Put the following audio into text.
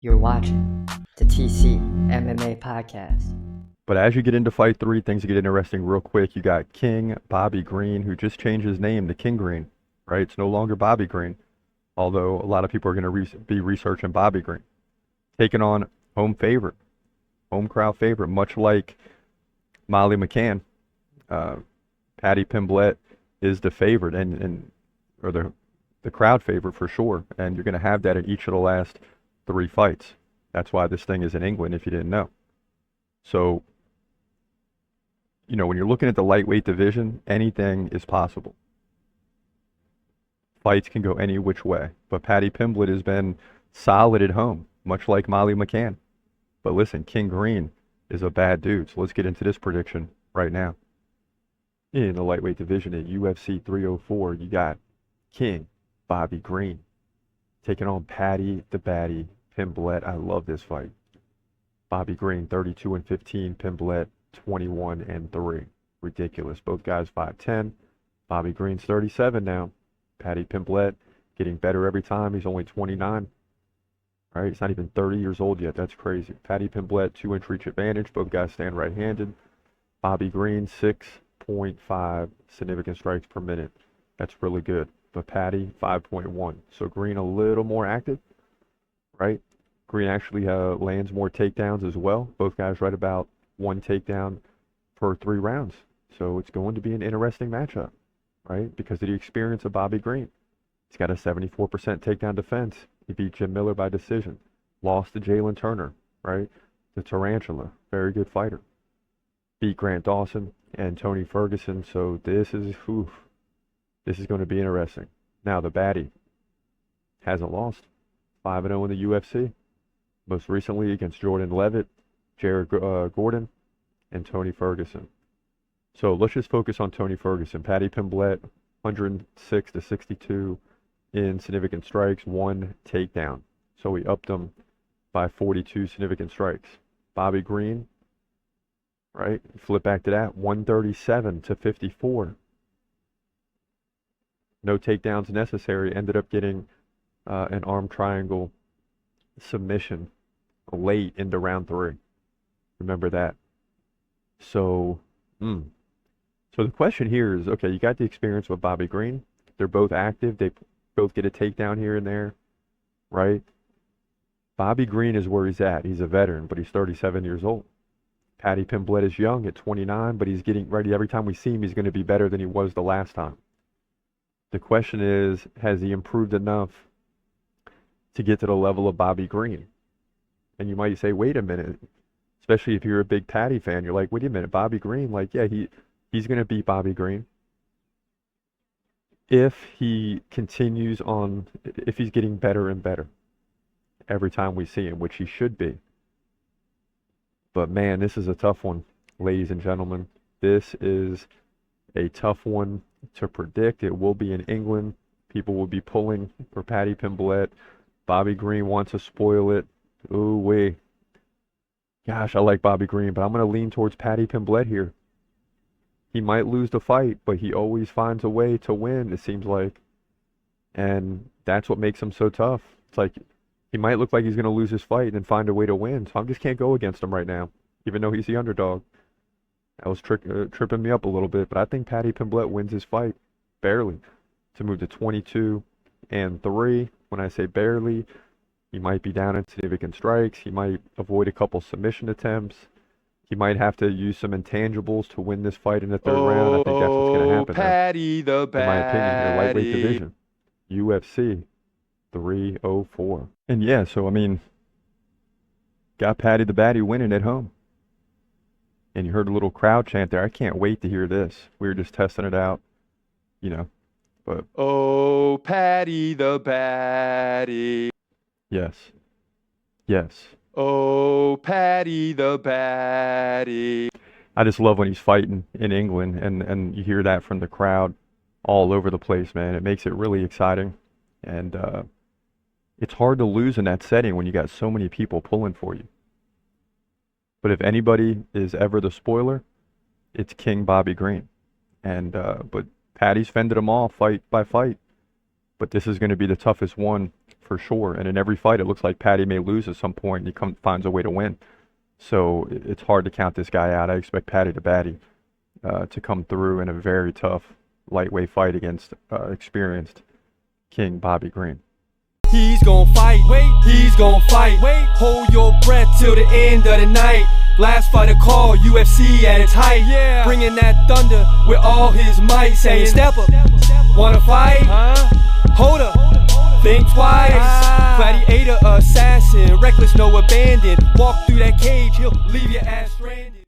You're watching the TC MMA podcast. But as you get into fight three, things get interesting real quick. You got King Bobby Green, who just changed his name to King Green, right? It's no longer Bobby Green, although a lot of people are going to be researching Bobby Green. Taking on home favorite, home crowd favorite, much like Molly McCann. Paddy Pimblett is the favorite, or the crowd favorite for sure. And you're going to have that in each of the last three fights. That's why this thing is in England, if you didn't know. So, when you're looking at the lightweight division, anything is possible. Fights can go any which way. But Paddy Pimblett has been solid at home, much like Molly McCann. But listen, King Green is a bad dude. So let's get into this prediction right now. In the lightweight division at UFC 304, you got King Bobby Green taking on Paddy the Baddy Pimblett. I love this fight. Bobby Green 32-15, Pimblett 21-3. Ridiculous. Both guys 5'10". Bobby Green's 37 now. Paddy Pimblett getting better every time. He's only 29. Right? He's not even 30 years old yet. That's crazy. Paddy Pimblett 2-inch reach advantage. Both guys stand right-handed. Bobby Green 6.5 significant strikes per minute. That's really good. But Paddy 5.1. So Green a little more active, right? Green actually lands more takedowns as well. Both guys right about one takedown per 3 rounds. So it's going to be an interesting matchup, right? Because of the experience of Bobby Green. He's got a 74% takedown defense. He beat Jim Miller by decision. Lost to Jalen Turner, right? The Tarantula. Very good fighter. Beat Grant Dawson and Tony Ferguson. So this is going to be interesting. Now the baddie hasn't lost. 5-0 in the UFC. Most recently against Jordan Levitt, Jared Gordon, and Tony Ferguson. So let's just focus on Tony Ferguson. Paddy Pimblett, 106-62 in significant strikes, 1 takedown. So he upped him by 42 significant strikes. Bobby Green, right? Flip back to that, 137-54. No takedowns necessary. Ended up getting an arm triangle submission late into round 3. Remember that. So the question here is, okay, you got the experience with Bobby Green. They're both active. They both get a takedown here and there, right? Bobby Green is where he's at. He's a veteran, but he's 37 years old. Paddy Pimblett is young at 29, but he's getting ready. Every time we see him, he's going to be better than he was the last time. The question is, has he improved enough to get to the level of Bobby Green? And you might say, wait a minute, especially if you're a big Paddy fan, you're like, wait a minute, Bobby Green, like, yeah, he's going to beat Bobby Green if he continues on, if he's getting better and better every time we see him, which he should be. But man, this is a tough one, ladies and gentlemen. This is a tough one to predict. It will be in England. People will be pulling for Paddy Pimblett. Bobby Green wants to spoil it. Ooh wee. Gosh, I like Bobby Green, but I'm going to lean towards Paddy Pimblett here. He might lose the fight, but he always finds a way to win, it seems like. And that's what makes him so tough. It's like he might look like he's going to lose his fight and then find a way to win. So I just can't go against him right now, even though he's the underdog. That was tripping me up a little bit, but I think Paddy Pimblett wins his fight barely to move to 22-3. When I say barely, he might be down in significant strikes. He might avoid a couple submission attempts. He might have to use some intangibles to win this fight in the 3rd round. I think that's what's going to happen. Paddy the Baddy. In my opinion, here, lightweight division, UFC 304. And yeah, so I mean, got Paddy the Baddy winning at home. And you heard a little crowd chant there. I can't wait to hear this. We were just testing it out, but Oh, Paddy the Baddy. yes. Oh, Paddy the Baddy. I just love when he's fighting in England, and you hear that from the crowd all over the place, man. It makes it really exciting, and it's hard to lose in that setting when you got so many people pulling for you. But if anybody is ever the spoiler, it's King Bobby Green. And but Paddy's fended them off fight by fight. But this is going to be the toughest one for for sure. And in every fight, it looks like Paddy may lose at some point, and he finds a way to win. So it's hard to count this guy out. I expect Paddy to come through in a very tough lightweight fight against experienced King Bobby Green. He's gon' fight, he's gon' fight. Hold your breath till the end of the night. Last fighter call, UFC at its height. Bringing that thunder with all his might. Saying, step up, wanna fight? Hold up, think twice. Gladiator assassin, reckless, no abandon. Walk through that cage, he'll leave your ass.